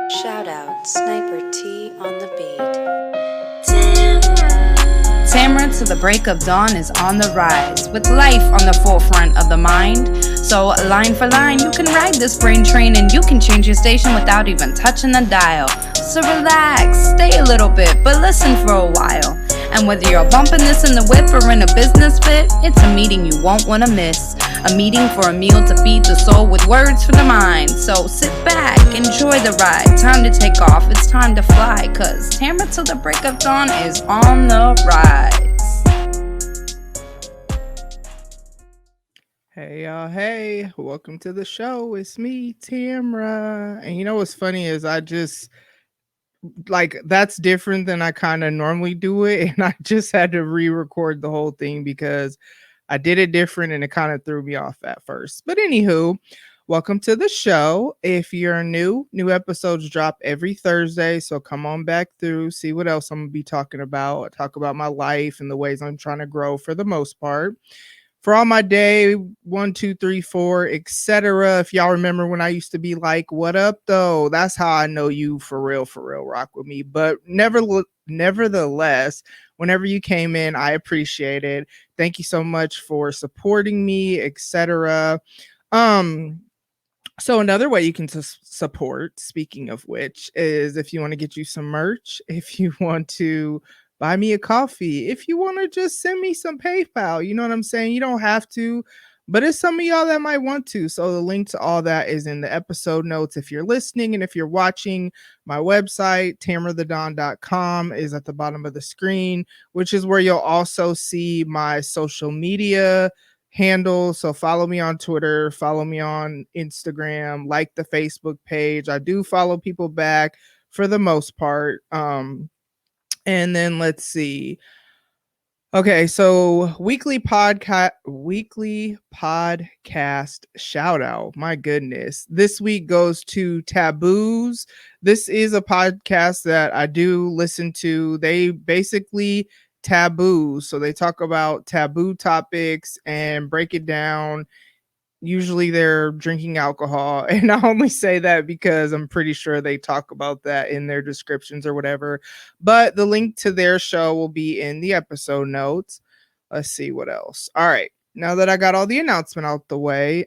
Shout out Sniper T on the beat. Tamara to the break of dawn is on the rise, with life on the forefront of the mind. So line for line, you can ride this brain train and you can change your station without even touching the dial. So relax, stay a little bit, but listen for a while. And whether you're bumping this in the whip or in a business fit, it's a meeting you won't want to miss. A meeting for a meal to feed the soul with words for the mind. So sit back, enjoy the ride. Time to take off, it's time to fly. Cause Tamara till the break of dawn is on the rise. Hey y'all, hey, welcome to the show. It's me, Tamra. And you know what's funny is I just that's different than I kind of normally do it. And I just had to re-record the whole thing because I did it different and it kind of threw me off at first. But anywho, welcome to the show. If you're new episodes drop every Thursday. So come on back through, see what else I'm gonna be talking about. I talk about my life and the ways I'm trying to grow for the most part. For all my day 1, 2, 3, 4, etc. If y'all remember when I used to be like, "What up, though?" That's how I know you for real. Rock with me. But nevertheless, whenever you came in, I appreciate it. Thank you so much for supporting me, etc. So another way you can support, speaking of which, is if you want to get you some merch, if you want to buy me a coffee, if you want to just send me some PayPal, you know what I'm saying? You don't have to, but it's some of y'all that might want to. So the link to all that is in the episode notes if you're listening, and if you're watching, my website, tamarathedon.com, is at the bottom of the screen, which is where you'll also see my social media handle. So follow me on Twitter, follow me on Instagram, like the Facebook page. I do follow people back for the most part. And then let's see. Okay, so weekly podcast shout out. My goodness. This week goes to Taboos. This is a podcast that I do listen to. They basically taboo. So they talk about taboo topics and break it down. Usually they're drinking alcohol, and I only say that because I'm pretty sure they talk about that in their descriptions or whatever. But the link to their show will be in the episode notes. Let's see what else. All right. Now that I got all the announcement out the way,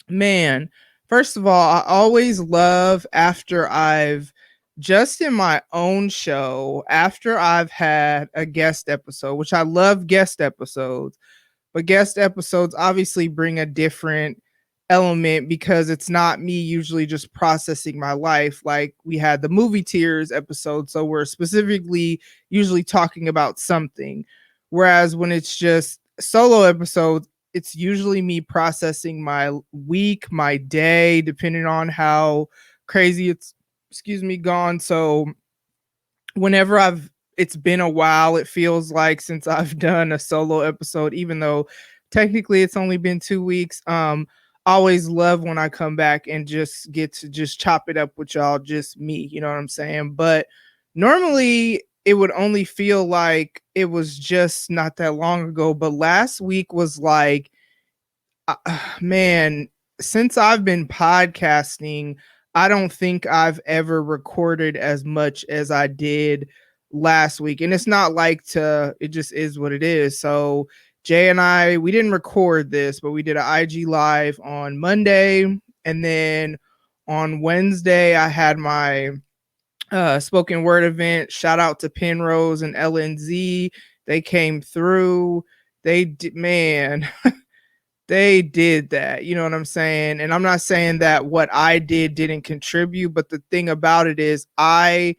man, first of all, I always love after I've just in my own show, after I've had a guest episode, which I love guest episodes, but guest episodes obviously bring a different element because it's not me usually just processing my life. Like we had the movie tiers episode, so we're specifically usually talking about something. Whereas when it's just solo episodes, it's usually me processing my week, my day, depending on how crazy gone. So whenever it's been a while, it feels like, since I've done a solo episode, even though technically it's only been 2 weeks. Always love when I come back and just get to just chop it up with y'all, just me, you know what I'm saying? But normally it would only feel like it was just not that long ago, but last week was like, man, since I've been podcasting, I don't think I've ever recorded as much as I did last week. And it's not like it just is what it is. So Jay and I, we didn't record this, but we did an IG live on Monday. And then on Wednesday, I had my spoken word event. Shout out to Penrose and LNZ. They came through. They did, man. They did that, you know what I'm saying? And I'm not saying that what I did didn't contribute, but the thing about it is I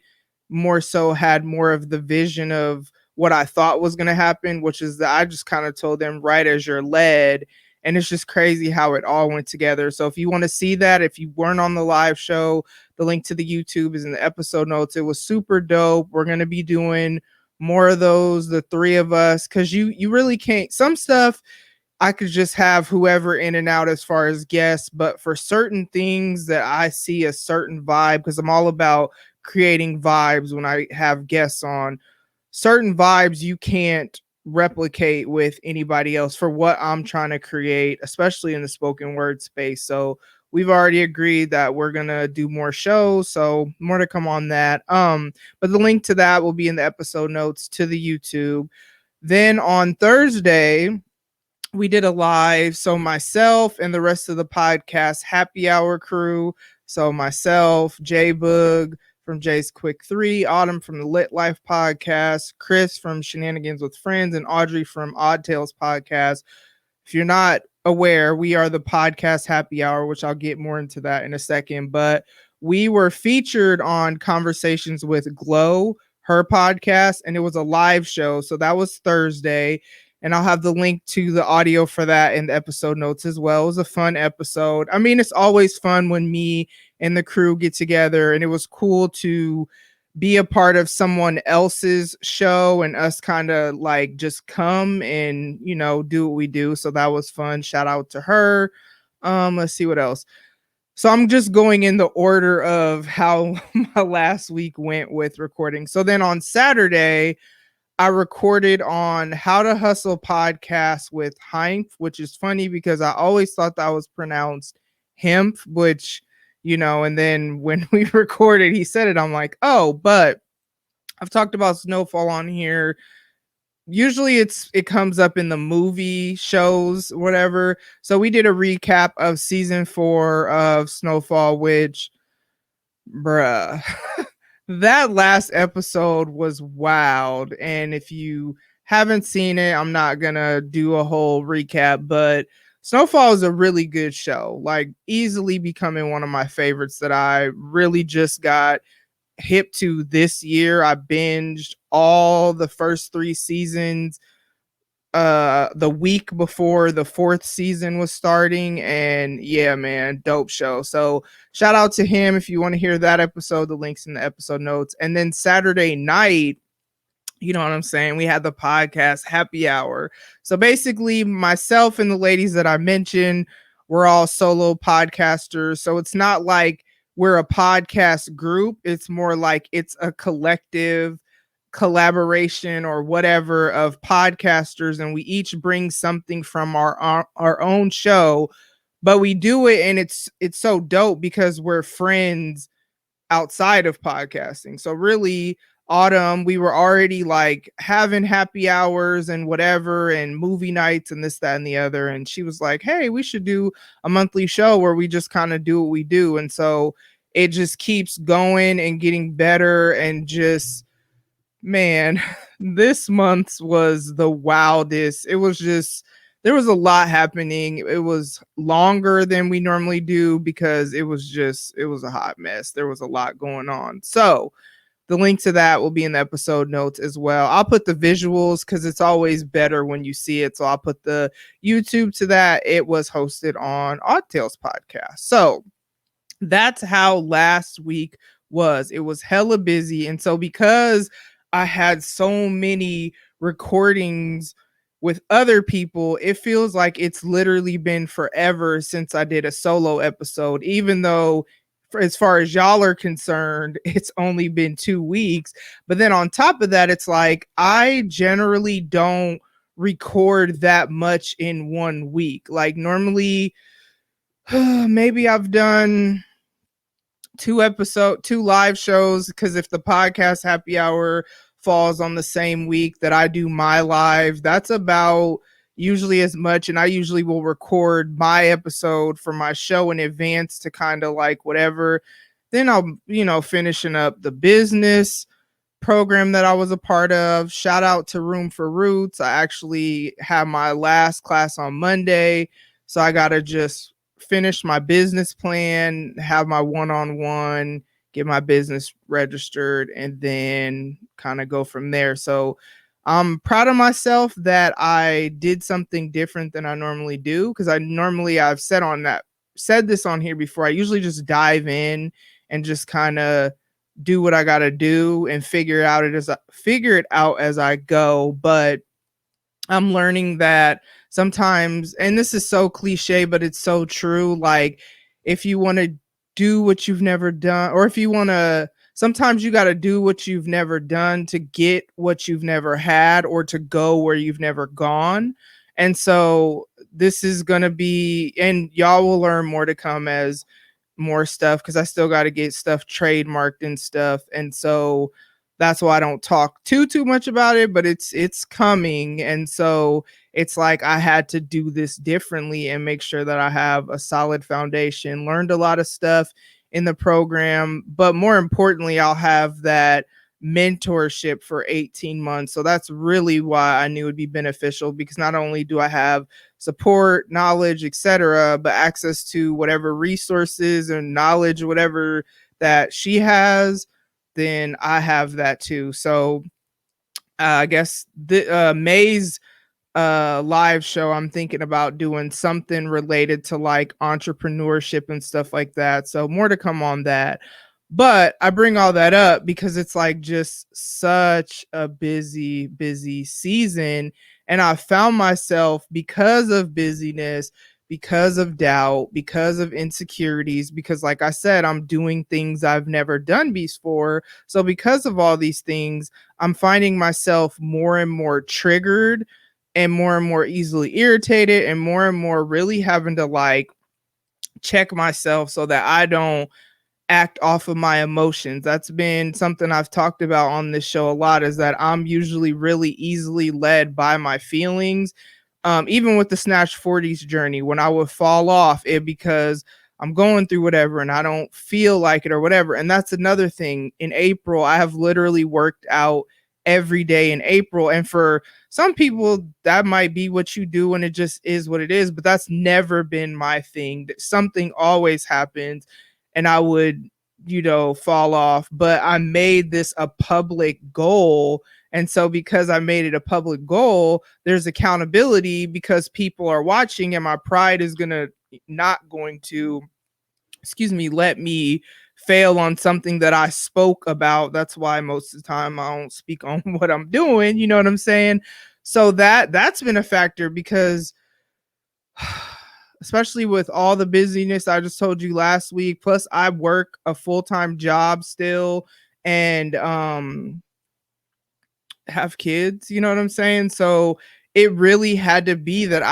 more so had more of the vision of what I thought was going to happen, which is that I just kind of told them, right as you're led. And it's just crazy how it all went together. So if you want to see that, if you weren't on the live show, the link to the YouTube is in the episode notes. It was super dope. We're going to be doing more of those, the three of us, because you really can't, some stuff I could just have whoever in and out as far as guests, but for certain things that I see a certain vibe, because I'm all about creating vibes when I have guests on, certain vibes you can't replicate with anybody else for what I'm trying to create, especially in the spoken word space. So we've already agreed that we're gonna do more shows, so more to come on that. But the link to that will be in the episode notes to the YouTube. Then on Thursday, we did a live. So myself and the rest of the podcast happy hour crew. So myself, Jay Boog from Jay's Quick Three, Autumn from the Lit Life podcast, Chris from Shenanigans with Friends, and Audrey from Odd Tales podcast. If you're not aware, we are the podcast happy hour, which I'll get more into that in a second. But we were featured on Conversations with Glow, her podcast, and it was a live show. So that was Thursday. And I'll have the link to the audio for that in the episode notes as well. It was a fun episode. I mean, it's always fun when me and the crew get together, and it was cool to be a part of someone else's show and us kind of like just come and, you know, do what we do. So that was fun. Shout out to her. Let's see what else. So I'm just going in the order of how my last week went with recording. So then on Saturday, I recorded on How to Hustle podcast with Hympe, which is funny because I always thought that was pronounced Hympe, which, you know, and then when we recorded, he said it. I'm like, oh, but I've talked about Snowfall on here. Usually it comes up in the movie shows, whatever. So we did a recap of season 4 of Snowfall, which, bruh. That last episode was wild. And if you haven't seen it, I'm not gonna do a whole recap, but Snowfall is a really good show, like easily becoming one of my favorites that I really just got hip to this year. I binged all the first 3 seasons the week before the 4th season was starting, and yeah, man, dope show. So shout out to him. If you want to hear that episode, the link's in the episode notes. And then Saturday night, you know what I'm saying, we had the podcast happy hour. So basically myself and the ladies that I mentioned, we're all solo podcasters, so it's not like we're a podcast group. It's more like it's a collective collaboration or whatever of podcasters, and we each bring something from our own show, but we do it, and it's so dope because we're friends outside of podcasting. So really, Autumn, we were already like having happy hours and whatever and movie nights and this, that, and the other, and she was like, hey, we should do a monthly show where we just kind of do what we do. And so it just keeps going and getting better. And just, man, this month's was the wildest. It was just, there was a lot happening. It was longer than we normally do because it was a hot mess. There was a lot going on. So the link to that will be in the episode notes as well. I'll put the visuals because it's always better when you see it. So I'll put the YouTube to that. It was hosted on Odd Tales podcast. So that's how last week was. It was hella busy. And so because I had so many recordings with other people, it feels like it's literally been forever since I did a solo episode, even though as far as y'all are concerned, it's only been 2 weeks. But then on top of that, it's like I generally don't record that much in 1 week. Like normally, maybe I've done 2 live shows, because if the podcast happy hour falls on the same week that I do my live, that's about usually as much. And I usually will record my episode for my show in advance to kind of like whatever. Then I'll, finishing up the business program that I was a part of. Shout out to Room for Roots. I actually have my last class on Monday, so I got to just finish my business plan, have my one-on-one, get my business registered, and then kind of go from there. So I'm proud of myself that I did something different than I normally do, because I've said this on here before. I usually just dive in and just kind of do what I got to do and figure it out as I go. But I'm learning that sometimes, and this is so cliche, but it's so true. Like if you want to do what you've never done, or if you want to, sometimes you got to do what you've never done to get what you've never had, or to go where you've never gone. And so this is gonna be, and y'all will learn more to come as more stuff, because I still got to get stuff trademarked and stuff, and so that's why I don't talk too much about it. But it's coming, and so it's like I had to do this differently and make sure that I have a solid foundation. Learned a lot of stuff in the program, but more importantly, I'll have that mentorship for 18 months. So that's really why I knew it would be beneficial, because not only do I have support, knowledge, etc., but access to whatever resources and knowledge, whatever that she has, then I have that too. So I guess the May's live show, I'm thinking about doing something related to like entrepreneurship and stuff like that. So more to come on that. But I bring all that up because it's like just such a busy season. And I found myself, because of busyness, because of doubt, because of insecurities, because like I said, I'm doing things I've never done before. So because of all these things, I'm finding myself more and more triggered and more easily irritated, and more really having to like check myself so that I don't act off of my emotions. That's been something I've talked about on this show a lot, is that I'm usually really easily led by my feelings. Even with the Snatch 40s journey, when I would fall off, it because I'm going through whatever and I don't feel like it or whatever. And that's another thing. In April, I have literally worked out every day in April. And for some people, that might be what you do and it just is what it is. But that's never been my thing. Something always happens and I would, fall off. But I made this a public goal. And so because I made it a public goal, there's accountability because people are watching, and my pride is not going to, let me fail on something that I spoke about. That's why most of the time I don't speak on what I'm doing. You know what I'm saying? So that's been a factor, because especially with all the busyness I just told you last week, plus I work a full-time job still, and have kids, you know what I'm saying? So it really had to be that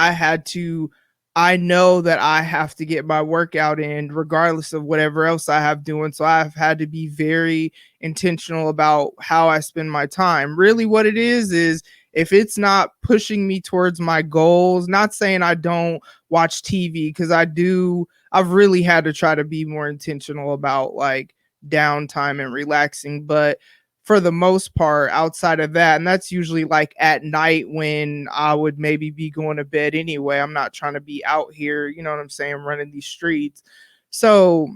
I know that I have to get my workout in regardless of whatever else I have doing. So I've had to be very intentional about how I spend my time. Really what it is if it's not pushing me towards my goals, not saying I don't watch TV, because I've really had to try to be more intentional about like downtime and relaxing, but for the most part, outside of that, and that's usually like at night when I would maybe be going to bed anyway. I'm not trying to be out here, you know what I'm saying, running these streets. So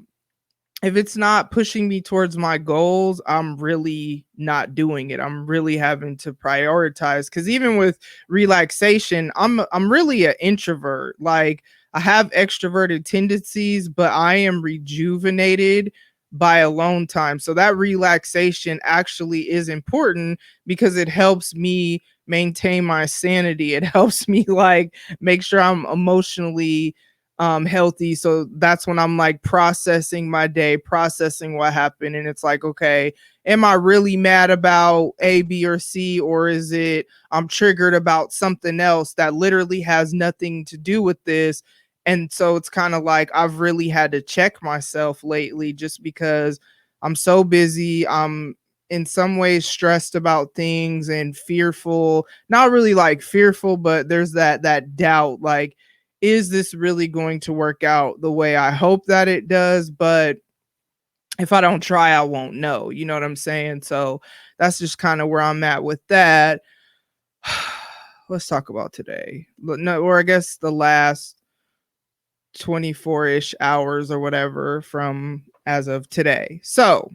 if it's not pushing me towards my goals, I'm really not doing it. I'm really having to prioritize, because even with relaxation, I'm really an introvert. Like, I have extroverted tendencies, but I am rejuvenated by alone time. So that relaxation actually is important because it helps me maintain my sanity. It helps me like make sure I'm emotionally healthy. So that's when I'm like processing my day, processing what happened, and it's like, okay, am I really mad about A, B, or C, or is it I'm triggered about something else that literally has nothing to do with this? And so it's kind of like I've really had to check myself lately, just because I'm so busy. I'm in some ways stressed about things and fearful, not really like fearful, but there's that doubt, like, is this really going to work out the way I hope that it does? But if I don't try, I won't know. You know what I'm saying? So that's just kind of where I'm at with that. Let's talk about today. No, or I guess the last 24-ish hours or whatever from as of today. So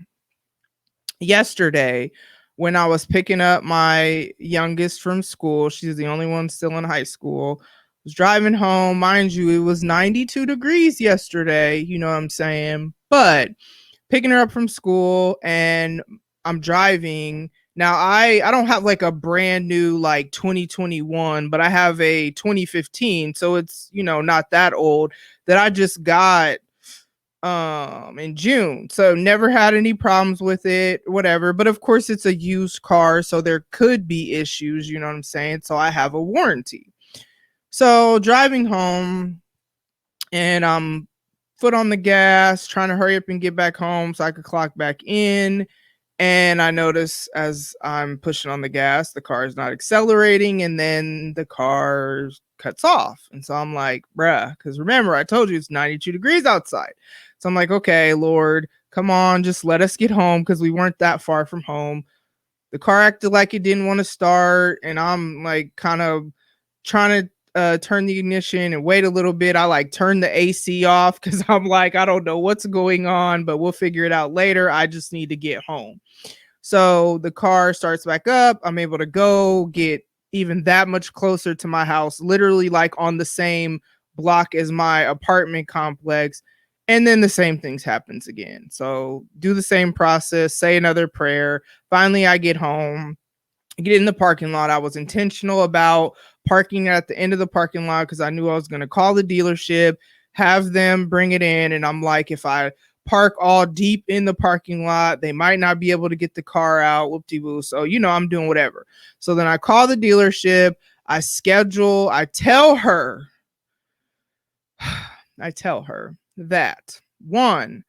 yesterday, when I was picking up my youngest from school, she's the only one still in high school, was driving home. Mind you, it was 92 degrees yesterday, you know what I'm saying? But picking her up from school, and I'm driving. Now I don't have like a brand new like 2021, but I have a 2015, so it's, not that old, that I just got in June. So never had any problems with it, whatever. But of course it's a used car, so there could be issues, you know what I'm saying? So I have a warranty. So driving home, and I'm foot on the gas, trying to hurry up and get back home so I could clock back in. And I notice as I'm pushing on the gas, the car is not accelerating, and then the car cuts off. And so I'm like, bruh, because remember, I told you it's 92 degrees outside. So I'm like, okay, Lord, come on, just let us get home, because we weren't that far from home. The car acted like it didn't want to start, and I'm like kind of trying to turn the ignition and wait a little bit. I like turn the AC off because I'm like, I don't know what's going on, but we'll figure it out later. I just need to get home. So the car starts back up. I'm able to go get even that much closer to my house, literally like on the same block as my apartment complex. And then the same things happens again. So do the same process, say another prayer. Finally, I get home, get in the parking lot. I was intentional about parking at the end of the parking lot because I knew I was going to call the dealership, have them bring it in. And I'm like, if I park all deep in the parking lot, they might not be able to get the car out. Whoop-de-woo. So, I'm doing whatever. So then I call the dealership. I tell her that, one,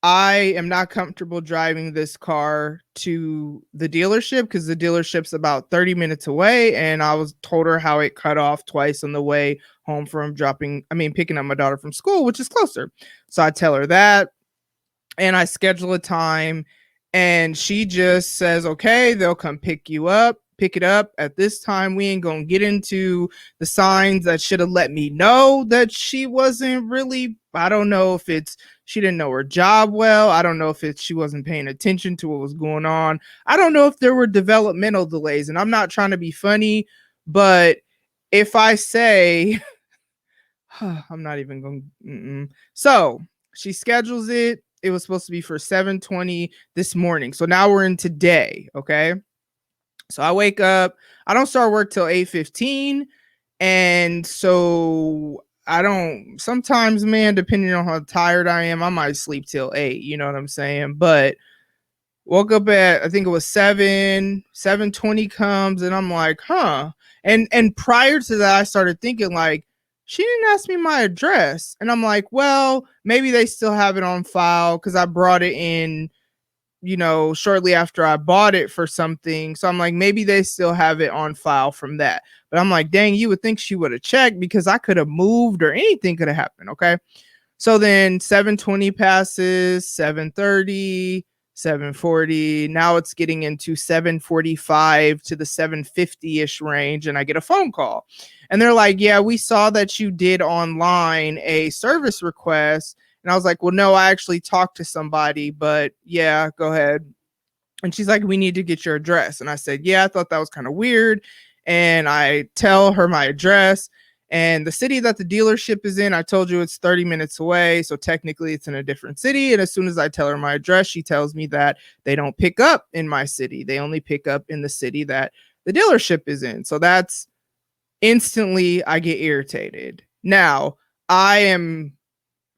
I am not comfortable driving this car to the dealership because the dealership's about 30 minutes away. And I told her how it cut off twice on the way home from picking up my daughter from school, which is closer. So I tell her that, and I schedule a time, and she just says, okay, they'll come pick it up at this time. We ain't gonna get into the signs that should have let me know that she wasn't really, I don't know if it's she didn't know her job well. I don't know if she wasn't paying attention to what was going on. I don't know if there were developmental delays, and I'm not trying to be funny, but if I say I'm not even going. So she schedules it. It was supposed to be for 7:20 this morning. So now we're in today. Okay. So I wake up. I don't start work till 8:15. And so I don't, sometimes, man, depending on how tired I am, I might sleep till 8. You know what I'm saying? But woke up at, I think it was 7:20 comes, and I'm like, huh. And prior to that, I started thinking like, she didn't ask me my address. And I'm like, well, maybe they still have it on file because I brought it in, shortly after I bought it for something. So I'm like, maybe they still have it on file from that. But I'm like, dang, you would think she would have checked because I could have moved or anything could have happened. Okay. So then 7:20 passes, 7:30, 7:40. Now it's getting into 7:45 to the 7:50-ish range, and I get a phone call. And they're like, yeah, we saw that you did online a service request. And I was like, well, no, I actually talked to somebody, but yeah, go ahead. And she's like, we need to get your address. And I said, yeah, I thought that was kind of weird. And I tell her my address. And the city that the dealership is in, I told you it's 30 minutes away. So technically it's in a different city. And as soon as I tell her my address, she tells me that they don't pick up in my city. They only pick up in the city that the dealership is in. So that's instantly I get irritated. Now, I am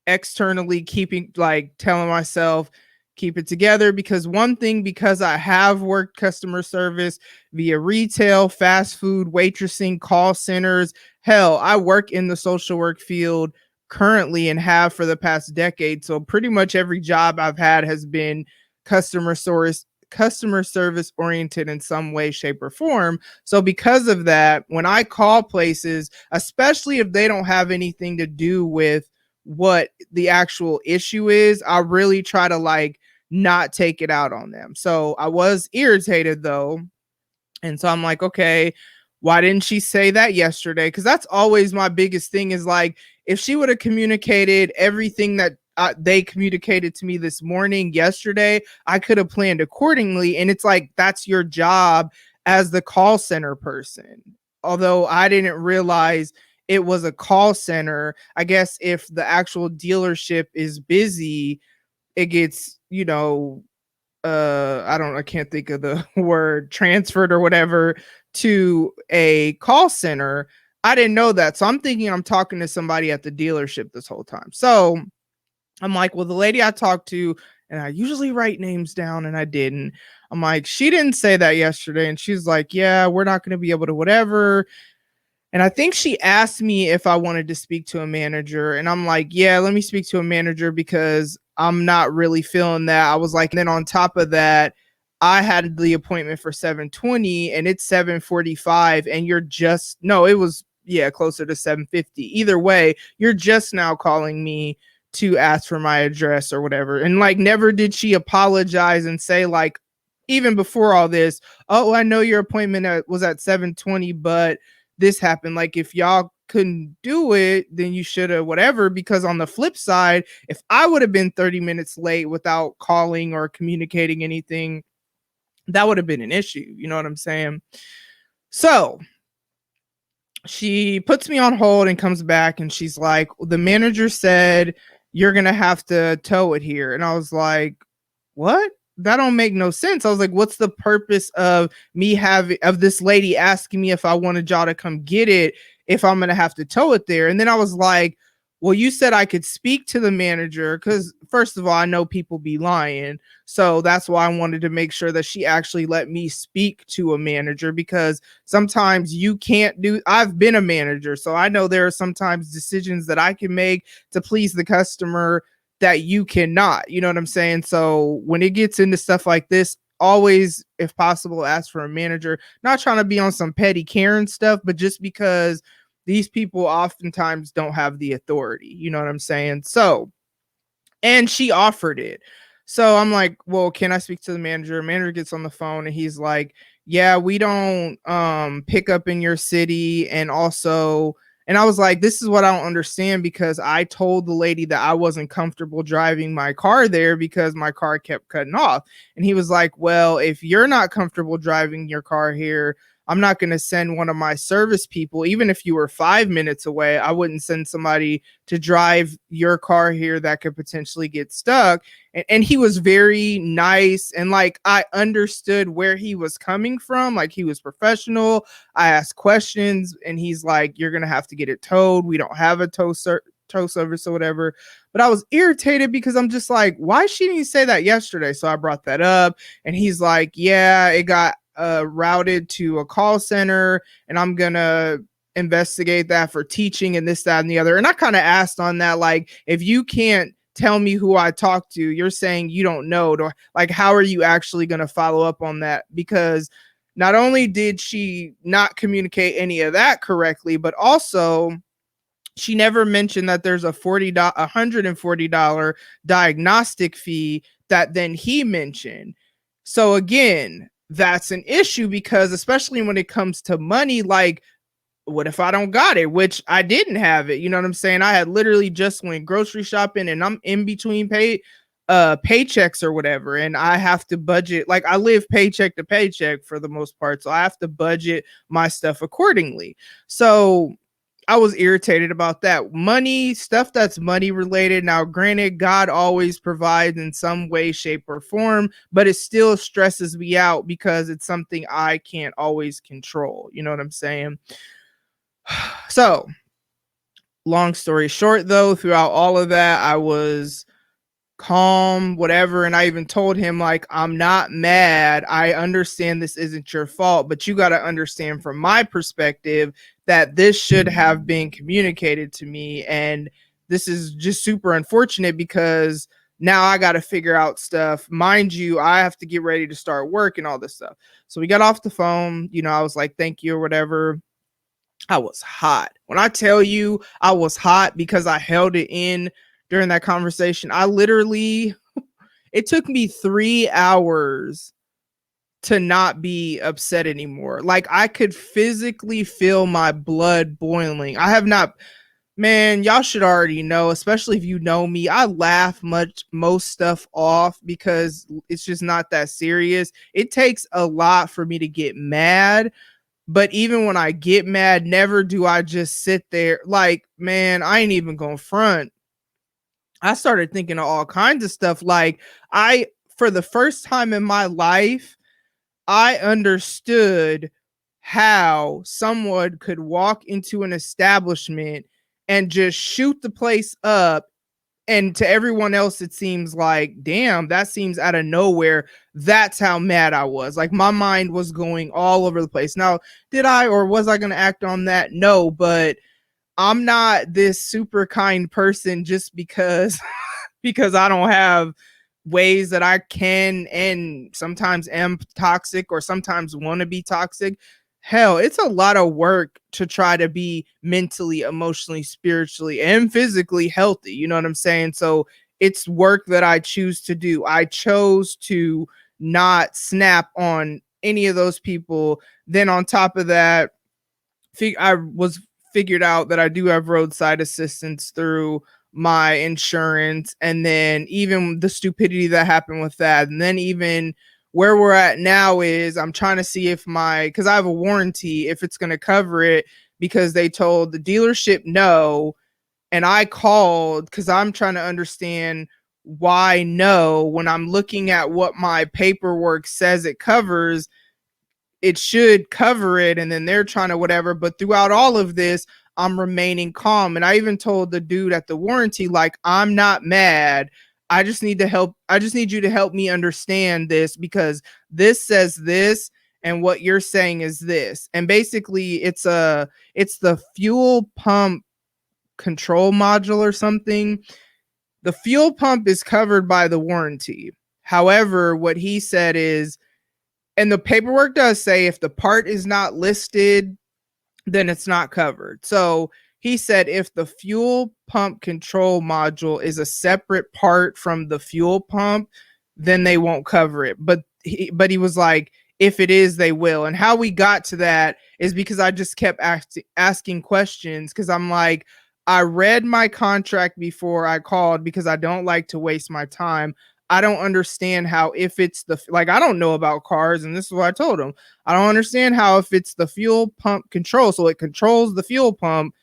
externally telling myself, keep it together, because I have worked customer service via retail, fast food, waitressing, call centers. Hell, I work in the social work field currently and have for the past decade. So pretty much every job I've had has been customer service oriented in some way, shape, or form. So because of that, when I call places, especially if they don't have anything to do with what the actual issue is, I really try to not take it out on them. So I was irritated though. And so I'm like, okay, why didn't she say that yesterday? Because that's always my biggest thing is if she would have communicated everything that they communicated to me this morning, yesterday, I could have planned accordingly. And it's like, that's your job as the call center person. Although I didn't realize it was a call center. I guess if the actual dealership is busy, it gets, I can't think of the word, transferred or whatever to a call center. I didn't know that. So I'm thinking I'm talking to somebody at the dealership this whole time. So I'm like, well, the lady I talked to, and I usually write names down and I didn't. I'm like, she didn't say that yesterday. And she's like, yeah, we're not going to be able to whatever. And I think she asked me if I wanted to speak to a manager. And I'm like, yeah, let me speak to a manager because I'm not really feeling that. I was like, and then on top of that, I had the appointment for 7:20 and it's 7:45 and you're just no, it was closer to 7:50. Either way, you're just now calling me to ask for my address or whatever. And like never did she apologize and say like even before all this, oh, I know your appointment was at 7:20, but this happened. Like if y'all couldn't do it, then you should have whatever. Because on the flip side, if I would have been 30 minutes late without calling or communicating anything, that would have been an issue. You know what I'm saying? So she puts me on hold and comes back and she's like, the manager said you're gonna have to tow it here. And I was like, what? That don't make no sense. I was like, what's the purpose of me having of this lady asking me if I wanted y'all to come get it if I'm gonna have to tow it there? And then I was like, well, you said I could speak to the manager because first of all, I know people be lying. So that's why I wanted to make sure that she actually let me speak to a manager because sometimes you can't do I've been a manager, so I know there are sometimes decisions that I can make to please the customer that you cannot, you know what I'm saying? So when it gets into stuff like this, always, if possible, ask for a manager. Not trying to be on some petty Karen stuff, but just because these people oftentimes don't have the authority, you know what I'm saying? So, and she offered it. So I'm like, well, can I speak to the manager? Manager gets on the phone and he's like, yeah, we don't pick up in your city. And also, and I was like, this is what I don't understand because I told the lady that I wasn't comfortable driving my car there because my car kept cutting off. And he was like, well, if you're not comfortable driving your car here, I'm not going to send one of my service people, even if you were 5 minutes away. I wouldn't send somebody to drive your car here that could potentially get stuck. And he was very nice. And like, I understood where he was coming from. Like, he was professional. I asked questions and he's like, you're going to have to get it towed. We don't have a tow service or whatever. But I was irritated because I'm just like, why she didn't say that yesterday? So I brought that up and he's like, yeah, it got routed to a call center and I'm gonna investigate that for teaching and this, that, and the other. And I kind of asked on that, like, if you can't tell me who I talked to, you're saying you don't know, like, how are you actually going to follow up on that? Because not only did she not communicate any of that correctly, but also she never mentioned that there's a $140 diagnostic fee that then he mentioned. So again, that's an issue because especially when it comes to money, like, what if I don't got it? Which I didn't have it. You know what I'm saying? I had literally just went grocery shopping and I'm in between paychecks or whatever. And I have to budget, like, I live paycheck to paycheck for the most part. So I have to budget my stuff accordingly. So I was irritated about that. Money, stuff that's money related. Now, granted, God always provides in some way, shape, or form, but it still stresses me out because it's something I can't always control. You know what I'm saying? So, long story short, though, throughout all of that, I was calm, whatever. And I even told him, like, I'm not mad. I understand this isn't your fault, but you got to understand from my perspective that this should have been communicated to me. And this is just super unfortunate because now I got to figure out stuff. Mind you, I have to get ready to start work and all this stuff. So we got off the phone. You know, I was like, thank you or whatever. I was hot. When I tell you I was hot because I held it in during that conversation, I literally, it took me 3 hours to not be upset anymore. Like, I could physically feel my blood boiling. I have not, man, y'all should already know, especially if you know me, I laugh most stuff off because it's just not that serious. It takes a lot for me to get mad. But even when I get mad, never do I just sit there. Like, man, I ain't even gonna front. I started thinking of all kinds of stuff. Like, for the first time in my life, I understood how someone could walk into an establishment and just shoot the place up And to everyone else, it seems like, damn, that seems out of nowhere. That's how mad I was. Like, my mind was going all over the place. Now, did I or was I going to act on that? No, but I'm not this super kind person just because because I don't have ways that I can and sometimes am toxic or sometimes want to be toxic. Hell, it's a lot of work to try to be mentally, emotionally, spiritually, and physically healthy. You know what I'm saying? So it's work that I choose to do. I chose to not snap on any of those people. Then on top of that, I was figured out that I do have roadside assistance through my insurance, and then even the stupidity that happened with that, and then even where we're at now is I'm trying to see if because I have a warranty, if it's going to cover it, because they told the dealership no, and I called because I'm trying to understand why no, when I'm looking at what my paperwork says it covers, it should cover it, and then they're trying to whatever. But throughout all of this, I'm remaining calm, and I even told the dude at the warranty, like, I'm not mad, I just need you to help me understand this, because this says this and what you're saying is this. And basically it's the fuel pump control module or something. The fuel pump is covered by the warranty. However, what he said is, and the paperwork does say, if the part is not listed, then it's not covered. So he said if the fuel pump control module is a separate part from the fuel pump, then they won't cover it. But he was like, if it is, they will. And how we got to that is because I just kept asking questions, because I'm like, I read my contract before I called because I don't like to waste my time. I don't understand how, if it's I don't know about cars, and this is what I told him. I don't understand how, if it's the fuel pump control, so it controls the fuel pump,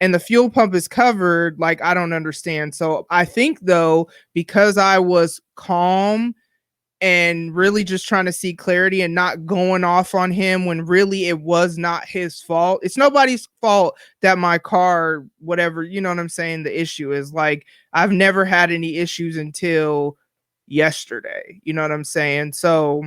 and the fuel pump is covered, like, I don't understand. So I think, though, because I was calm and really just trying to see clarity and not going off on him when really it was not his fault. It's nobody's fault that my car, whatever, you know what I'm saying? The issue is, like, I've never had any issues until yesterday. You know what I'm saying? So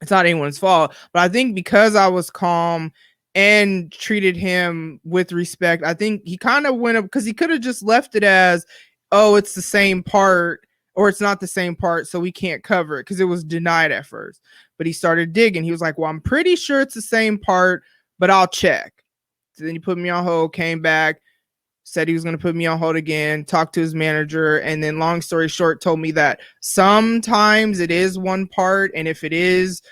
it's not anyone's fault. But I think because I was calm and treated him with respect, I think he kind of went up, because he could have just left it as, oh, it's the same part, or it's not the same part, so we can't cover it, because it was denied at first. But he started digging. He was like, well, I'm pretty sure it's the same part, but I'll check. So then he put me on hold, came back, said he was going to put me on hold again, talked to his manager, and then, long story short, told me that sometimes it is one part, and if it is,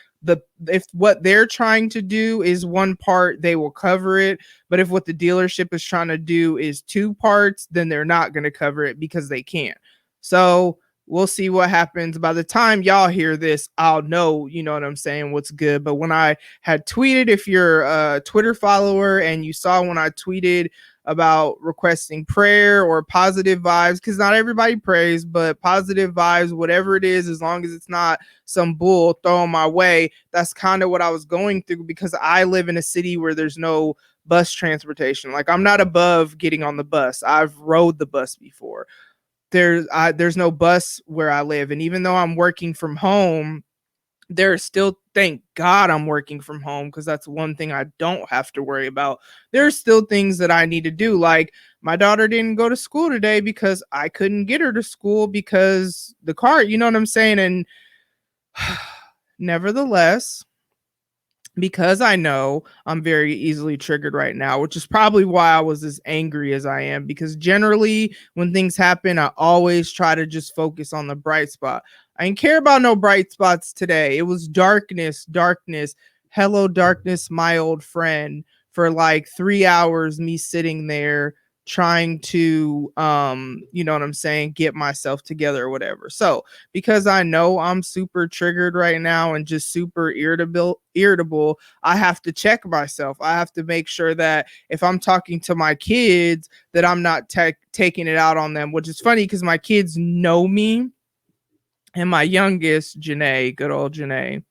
if what they're trying to do is one part, they will cover it. But if what the dealership is trying to do is two parts, then they're not going to cover it, because they can't. So we'll see what happens. By the time y'all hear this, I'll know, you know what I'm saying, what's good. But when I had tweeted, if you're a Twitter follower and you saw when I tweeted about requesting prayer or positive vibes, because not everybody prays, but positive vibes, whatever it is, as long as it's not some bull thrown my way, that's kind of what I was going through, because I live in a city where there's no bus transportation. Like, I'm not above getting on the bus. I've rode the bus before. There's no bus where I live, and even though I'm working from home, there's still, thank God I'm working from home, because that's one thing I don't have to worry about. There's still things that I need to do, like my daughter didn't go to school today because I couldn't get her to school because the car, you know what I'm saying? And nevertheless, because I know I'm very easily triggered right now, which is probably why I was as angry as I am, because generally when things happen, I always try to just focus on the bright spot. I didn't care about no bright spots today. It was darkness, darkness. Hello, darkness, my old friend, for like 3 hours, me sitting there trying to you know what I'm saying, get myself together or whatever. So because I know I'm super triggered right now and just super irritable, I have to check myself. I have to make sure that if I'm talking to my kids, that I'm not taking it out on them, which is funny because my kids know me. And my youngest, Janae, good old Janae,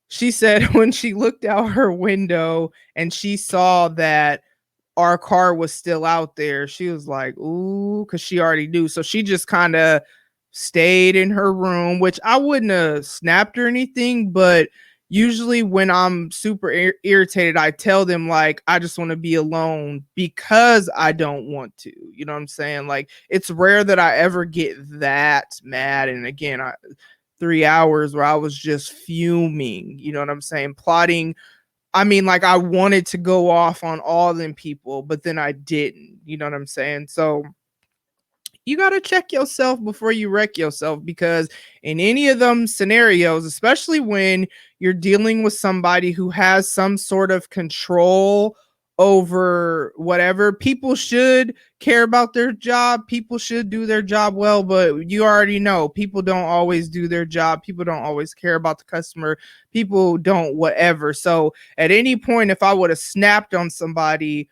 she said when she looked out her window and she saw that our car was still out there, she was like, ooh, because she already knew. So she just kind of stayed in her room, which I wouldn't have snapped or anything, but usually when I'm super irritated, I tell them like I just want to be alone because I don't want to. You know what I'm saying? Like it's rare that I ever get that mad. And again, 3 hours where I was just fuming. You know what I'm saying? Plotting. I mean, like I wanted to go off on all them people, but then I didn't. You know what I'm saying? So you got to check yourself before you wreck yourself, because in any of them scenarios, especially when you're dealing with somebody who has some sort of control over whatever, people should care about their job, people should do their job well, but you already know people don't always do their job, people don't always care about the customer, people don't whatever. So at any point, if I would have snapped on somebody,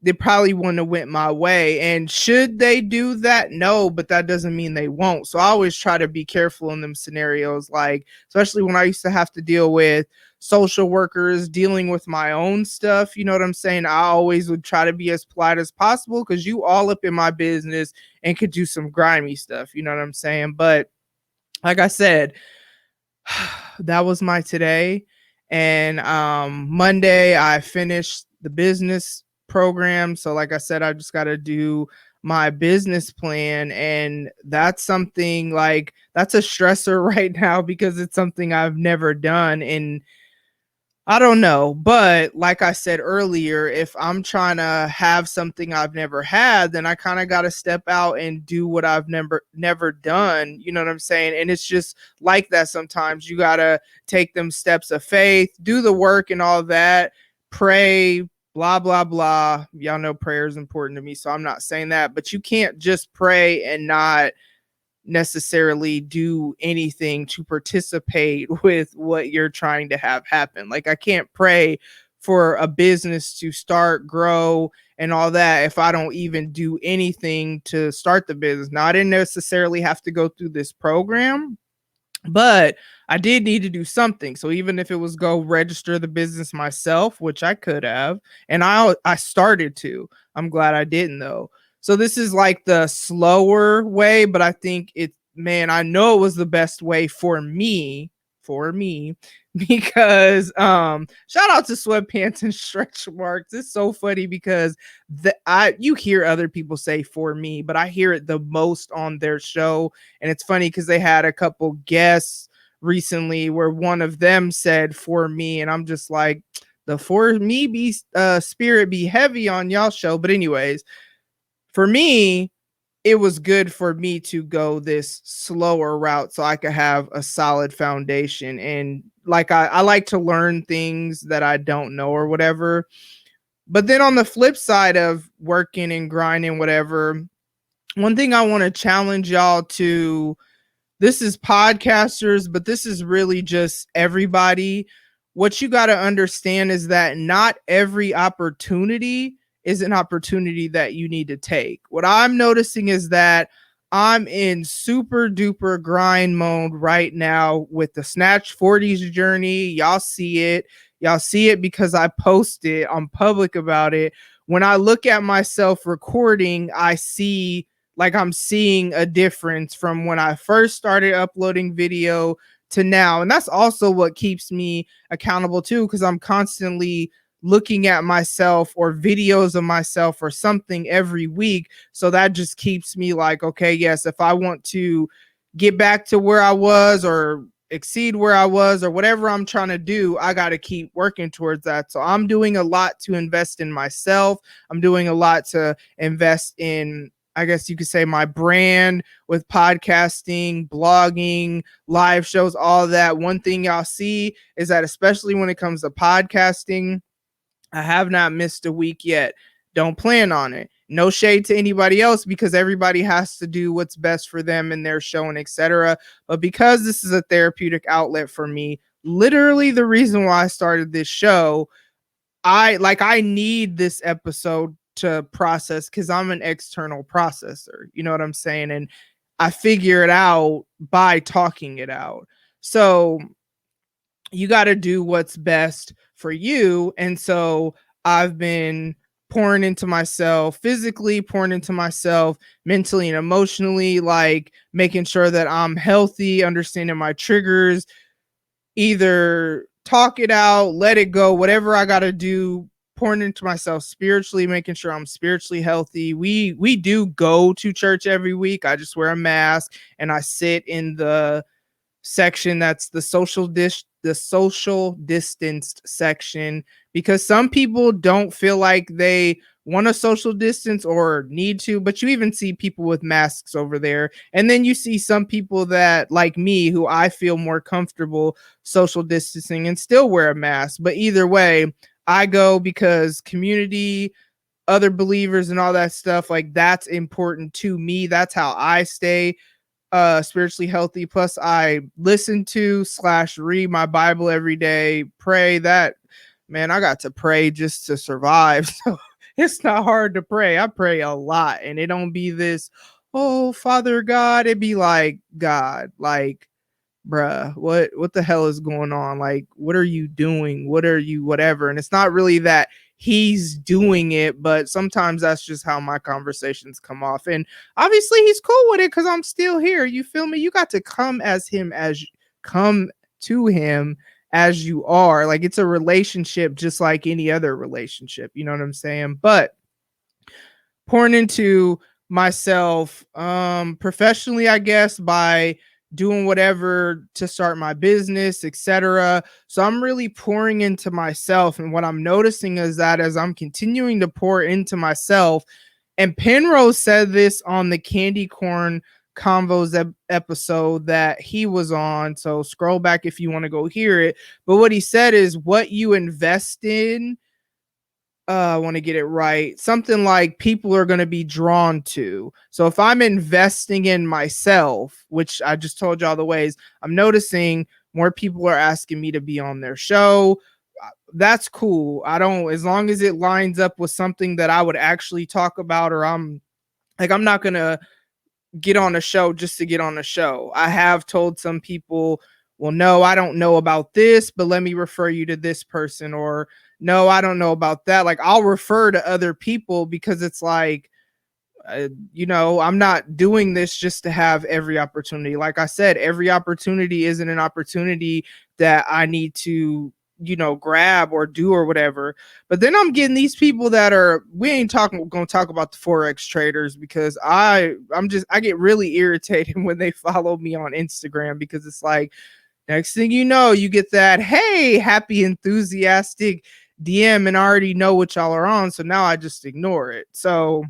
they probably wouldn't have went my way. And should they do that? No, but that doesn't mean they won't. So I always try to be careful in them scenarios, like especially when I used to have to deal with social workers, dealing with my own stuff. You know what I'm saying? I always would try to be as polite as possible because you all up in my business and could do some grimy stuff. You know what I'm saying? But like I said, that was my today. And Monday I finished the business program. So like I said, I just got to do my business plan, and that's something like that's a stressor right now because it's something I've never done. And I don't know, but like I said earlier, if I'm trying to have something I've never had, then I kind of got to step out and do what I've never done. You know what I'm saying? And it's just like that sometimes. You got to take them steps of faith, do the work and all that, pray, blah blah blah. Y'all know prayer is important to me, so I'm not saying that, but you can't just pray and not necessarily do anything to participate with what you're trying to have happen. Like I can't pray for a business to start, grow, and all that if I don't even do anything to start the business. Now I didn't necessarily have to go through this program, but I did need to do something. So even if it was go register the business myself, which I could have, and I started to. I'm glad I didn't though. So this is like the slower way, but I think it, man, I know it was the best way for me because shout out to sweatpants and stretch marks. It's so funny because you hear other people say for me, but I hear it the most on their show. And it's funny because they had a couple guests recently where one of them said for me, and I'm just like, the for me be spirit be heavy on y'all show. But anyways, for me, it was good for me to go this slower route so I could have a solid foundation. And like I like to learn things that I don't know or whatever. But then on the flip side of working and grinding, whatever, one thing I want to challenge y'all to, this is podcasters, but this is really just everybody. What you got to understand is that not every opportunity is an opportunity that you need to take. What I'm noticing is that I'm in super duper grind mode right now with the Snatch 40s journey. Y'all see it. Y'all see it because I posted, I'm public about it. When I look at myself recording, I see like I'm seeing a difference from when I first started uploading video to now. And that's also what keeps me accountable too, because I'm constantly looking at myself or videos of myself or something every week. So that just keeps me like, okay, yes, if I want to get back to where I was or exceed where I was or whatever I'm trying to do, I got to keep working towards that. So I'm doing a lot to invest in myself. I'm doing a lot to invest in, I guess you could say, my brand with podcasting, blogging, live shows, all that. One thing y'all see is that especially when it comes to podcasting, I have not missed a week yet. Don't plan on it. No shade to anybody else because everybody has to do what's best for them and their show and etc. But because this is a therapeutic outlet for me, literally the reason why I started this show, I need this episode to process because I'm an external processor. You know what I'm saying? And I figure it out by talking it out. So you got to do what's best for you. And so I've been pouring into myself physically, pouring into myself mentally and emotionally, like making sure that I'm healthy, understanding my triggers, either talk it out, let it go, whatever I got to do, pouring into myself spiritually, making sure I'm spiritually healthy. We do go to church every week. I just wear a mask and I sit in the section that's the social distanced section, because some people don't feel like they want a social distance or need to, but you even see people with masks over there, and then you see some people that, like me, who I feel more comfortable social distancing and still wear a mask. But either way, I go because community, other believers and all that stuff, like that's important to me. That's how I stay spiritually healthy. Plus I listen to slash read my Bible every day, pray. That, man, I got to pray just to survive. So it's not hard to pray. I pray a lot, and it don't be this, oh Father God. It be like, God, like, bruh, what the hell is going on? Like, what are you doing? What are you, whatever? And it's not really that he's doing it, but sometimes that's just how my conversations come off. And obviously he's cool with it because I'm still here. You feel me? You got to come to him as you are. Like, it's a relationship just like any other relationship. You know what I'm saying? But pouring into myself professionally, I guess, by doing whatever to start my business, etc. So I'm really pouring into myself, and what I'm noticing is that as I'm continuing to pour into myself, and Penrose said this on the Candy Corn Convos episode that he was on, so scroll back if you want to go hear it. But what he said is, what you invest in, I want to get it right. Something like people are going to be drawn to. So if I'm investing in myself, which I just told y'all the ways, I'm noticing more people are asking me to be on their show. That's cool. I don't, as long as it lines up with something that I would actually talk about, or I'm not going to get on a show just to get on a show. I have told some people, well, no, I don't know about this, but let me refer you to this person, or no, I don't know about that. Like, I'll refer to other people because it's like, I'm not doing this just to have every opportunity. Like I said, every opportunity isn't an opportunity that I need to, grab or do or whatever. But then I'm getting these people that are, we ain't going to talk about the Forex traders, because I get really irritated when they follow me on Instagram, because it's like, next thing you know, you get that, hey, happy, enthusiastic DM, and I already know what y'all are on. So now I just ignore it. So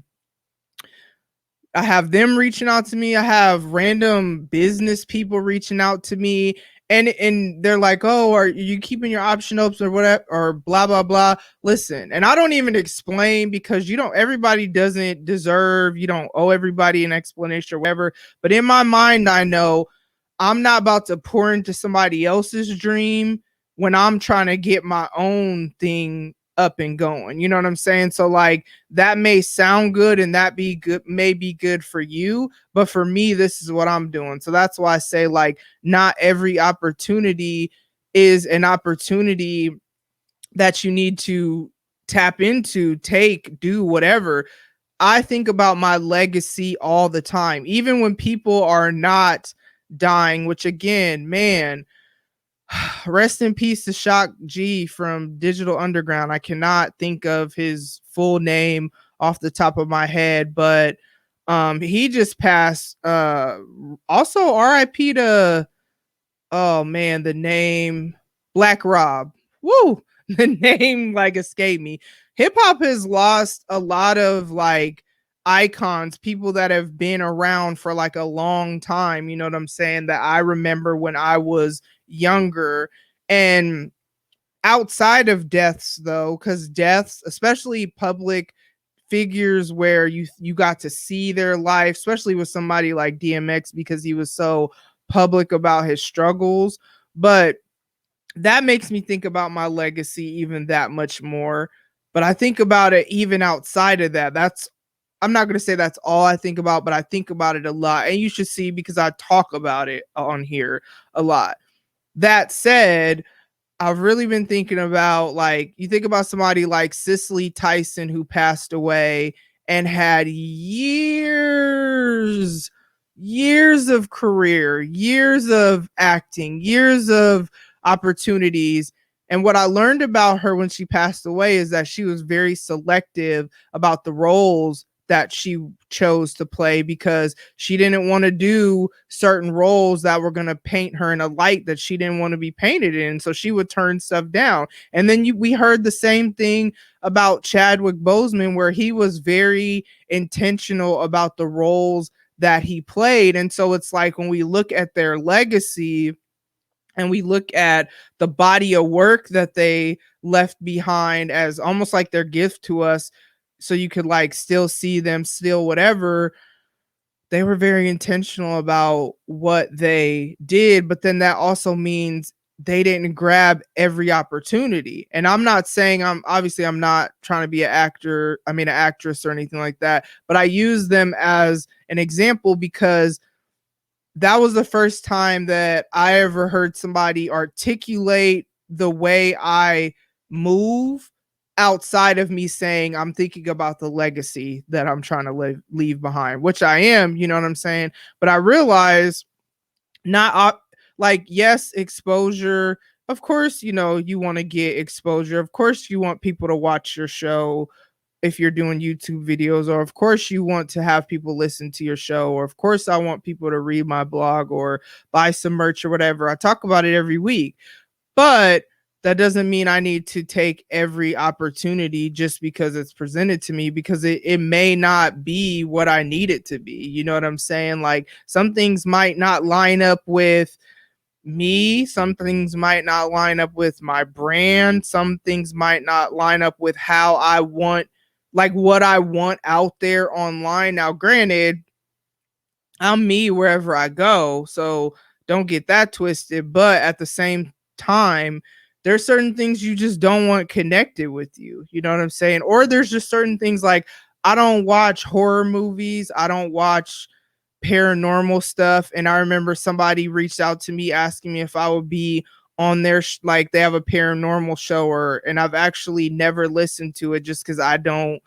I have them reaching out to me. I have random business people reaching out to me, and they're like, "Oh, are you keeping your option open or whatever, or blah blah blah?" Listen, and I don't even explain, because everybody doesn't deserve, you don't owe everybody an explanation or whatever. But in my mind, I know I'm not about to pour into somebody else's dream when I'm trying to get my own thing up and going. You know what I'm saying? So like, that may sound good and that may be good for you, but for me, this is what I'm doing. So that's why I say, like, not every opportunity is an opportunity that you need to tap into, take, do whatever. I think about my legacy all the time, even when people are not dying, which, again, man, rest in peace to Shock G from Digital Underground. I cannot think of his full name off the top of my head, but he just passed. Also RIP to, oh man, the name Black Rob. Woo! The name like escaped me. Hip hop has lost a lot of like icons, people that have been around for like a long time, you know what I'm saying, that I remember when I was younger. And outside of deaths though, because deaths, especially public figures where you got to see their life, especially with somebody like DMX, because he was so public about his struggles. But that makes me think about my legacy even that much more. But I think about it even outside of that. I'm not going to say that's all I think about, but I think about it a lot. And you should see, because I talk about it on here a lot. That said, I've really been thinking about, like, you think about somebody like Cicely Tyson, who passed away and had years of career, years of acting, years of opportunities. And what I learned about her when she passed away is that she was very selective about the roles that she chose to play, because she didn't want to do certain roles that were going to paint her in a light that she didn't want to be painted in. So she would turn stuff down. And then we heard the same thing about Chadwick Boseman, where he was very intentional about the roles that he played. And so it's like, when we look at their legacy and we look at the body of work that they left behind as almost like their gift to us, so you could like still see them, still whatever, they were very intentional about what they did. But then that also means they didn't grab every opportunity. And I'm not saying, I'm not trying to be an actor, I mean an actress or anything like that, but I use them as an example because that was the first time that I ever heard somebody articulate the way I move outside of me saying I'm thinking about the legacy that I'm trying to leave behind, which I am, you know what I'm saying? But I realize, not like, yes, exposure. Of course, you want to get exposure. Of course, you want people to watch your show if you're doing YouTube videos, or of course you want to have people listen to your show, or of course I want people to read my blog or buy some merch or whatever. I talk about it every week, but that doesn't mean I need to take every opportunity just because it's presented to me, because it may not be what I need it to be. You know what I'm saying? Like, some things might not line up with me, some things might not line up with my brand, some things might not line up with how I want, like what I want out there online. Now, granted, I'm me wherever I go, so don't get that twisted. But at the same time, there's certain things you just don't want connected with you. You know what I'm saying? Or there's just certain things like, I don't watch horror movies, I don't watch paranormal stuff. And I remember somebody reached out to me asking me if I would be on their like, they have a paranormal show, or and I've actually never listened to it just because I don't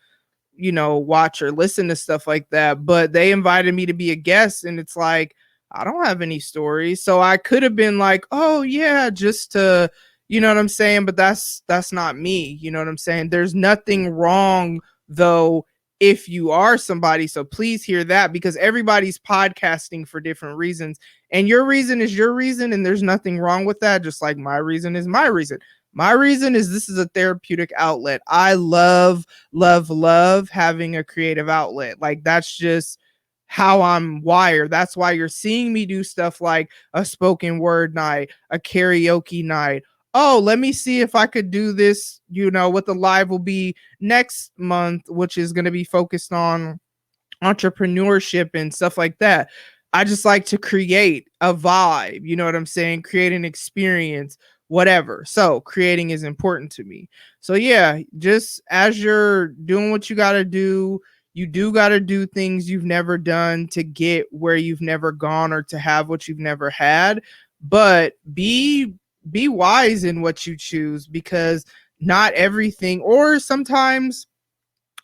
watch or listen to stuff like that. But they invited me to be a guest, and it's like, I don't have any stories. So I could have been like, oh yeah, just to, you know what I'm saying? But that's not me. You know what I'm saying? There's nothing wrong though if you are somebody. So please hear that, because everybody's podcasting for different reasons. And your reason is your reason, and there's nothing wrong with that. Just like my reason is my reason. My reason is this is a therapeutic outlet. I love having a creative outlet. Like, that's just how I'm wired. That's why you're seeing me do stuff like a spoken word night, a karaoke night. Oh, let me see if I could do this, what the live will be next month, which is going to be focused on entrepreneurship and stuff like that. I just like to create a vibe, you know what I'm saying? Create an experience, whatever. So creating is important to me. So yeah, just as you're doing what you got to do, you do got to do things you've never done to get where you've never gone, or to have what you've never had. But be wise in what you choose, because not everything, or sometimes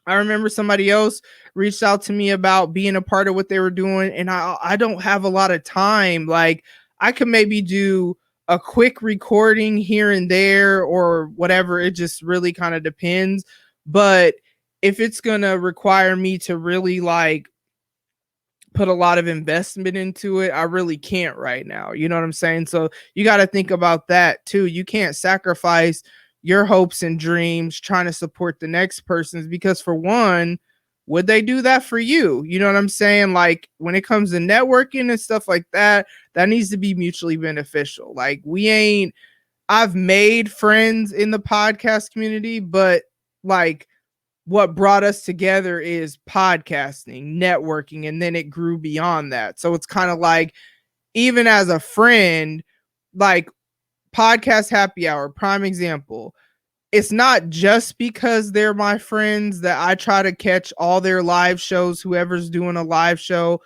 I remember somebody else reached out to me about being a part of what they were doing, and I don't have a lot of time. Like, I could maybe do a quick recording here and there or whatever. It just really kind of depends. But if it's gonna require me to really like put a lot of investment into it, I really can't right now. You know what I'm saying? So you got to think about that too. You can't sacrifice your hopes and dreams trying to support the next person's, because for one, would they do that for you? You know what I'm saying? Like, when it comes to networking and stuff like that, that needs to be mutually beneficial. Like, I've made friends in the podcast community, but like, what brought us together is podcasting, networking, and then it grew beyond that. So it's kind of like, even as a friend, like podcast happy hour, prime example. It's not just because they're my friends that I try to catch all their live shows, whoever's doing a live show.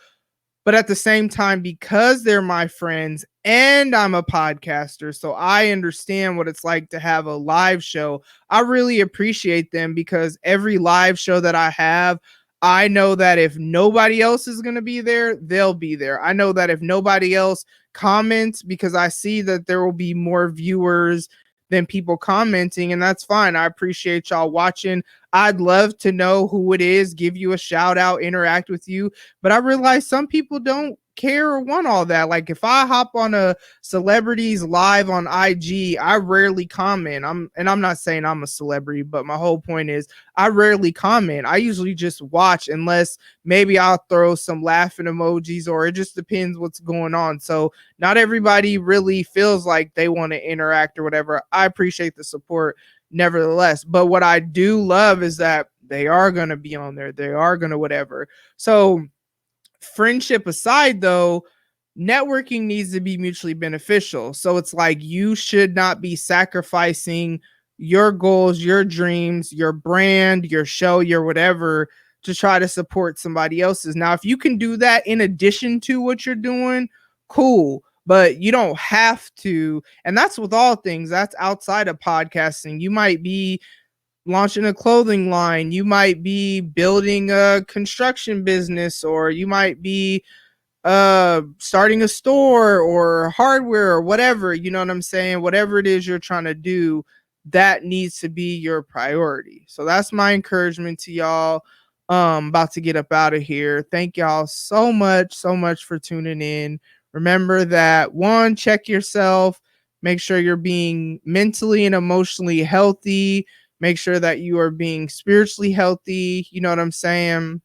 But at the same time, because they're my friends and I'm a podcaster, so I understand what it's like to have a live show. I really appreciate them because every live show that I have, I know that if nobody else is going to be there, they'll be there. I know that if nobody else comments, because I see that there will be more viewers than people commenting, and that's fine. I appreciate y'all watching. I'd love to know who it is, give you a shout out, interact with you. But I realize some people don't care or want all that. Like if I hop on a celebrity's live on IG, I rarely comment. I'm not saying I'm a celebrity, but my whole point is I rarely comment. I usually just watch, unless maybe I'll throw some laughing emojis, or it just depends what's going on. So not everybody really feels like they want to interact or whatever. I appreciate the support nevertheless. But what I do love is that they are going to be on there. They are going to whatever. So friendship aside, though, networking needs to be mutually beneficial. So it's like you should not be sacrificing your goals, your dreams, your brand, your show, your whatever to try to support somebody else's. Now, if you can do that in addition to what you're doing, cool. But you don't have to. And that's with all things. That's outside of podcasting. You might be launching a clothing line, you might be building a construction business, or you might be starting a store or hardware or whatever. You know what I'm saying? Whatever it is you're trying to do, that needs to be your priority. So that's my encouragement to y'all. About to get up out of here. Thank y'all so much for tuning in. Remember that, one, check yourself, make sure you're being mentally and emotionally healthy. Make sure that you are being spiritually healthy. You know what I'm saying?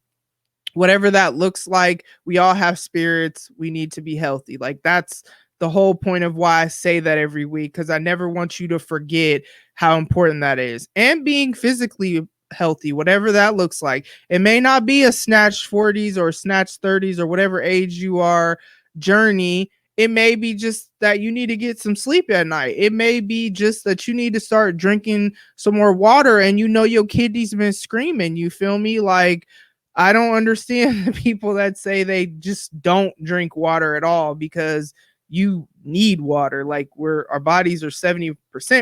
Whatever that looks like, we all have spirits. We need to be healthy. Like, that's the whole point of why I say that every week, because I never want you to forget how important that is. And being physically healthy, whatever that looks like. It may not be a snatch 40s or snatch 30s or whatever age you are journey. It may be just that you need to get some sleep at night. It may be just that you need to start drinking some more water, and you know your kidney's been screaming. You feel me? Like, I don't understand the people that say they just don't drink water at all, because you need water. Like, our bodies are 70%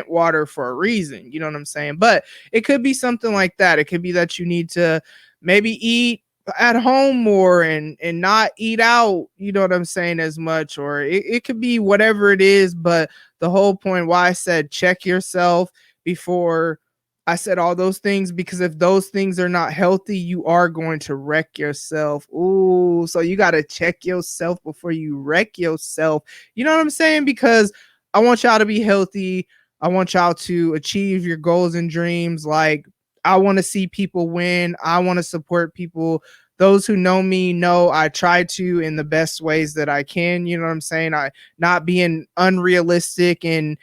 water for a reason. You know what I'm saying? But it could be something like that. It could be that you need to maybe eat at home more and not eat out, you know what I'm saying, as much, or it could be whatever it is. But the whole point why I said check yourself before I said all those things, because if those things are not healthy, you are going to wreck yourself. Ooh, so you got to check yourself before you wreck yourself. You know what I'm saying? Because I want y'all to be healthy. I want y'all to achieve your goals and dreams. Like, I want to see people win. I want to support people. Those who know me know I try to in the best ways that I can. You know what I'm saying? I not being unrealistic and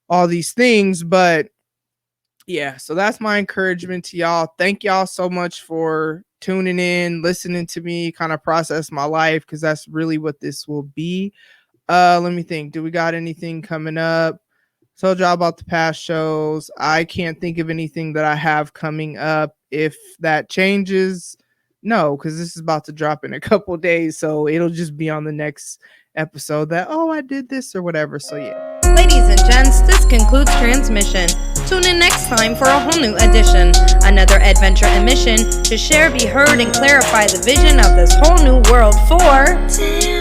all these things, but yeah, so that's my encouragement to y'all. Thank y'all so much for tuning in, listening to me kind of process my life, because that's really what this will be. Let me think. Do we got anything coming up? Told y'all about the past shows. I can't think of anything that I have coming up. If that changes, no, because this is about to drop in a couple days, so it'll just be on the next episode that, oh, I did this or whatever. So yeah. Ladies and gents, this concludes transmission. Tune in next time for a whole new edition. Another adventure and mission to share, be heard, and clarify the vision of this whole new world for...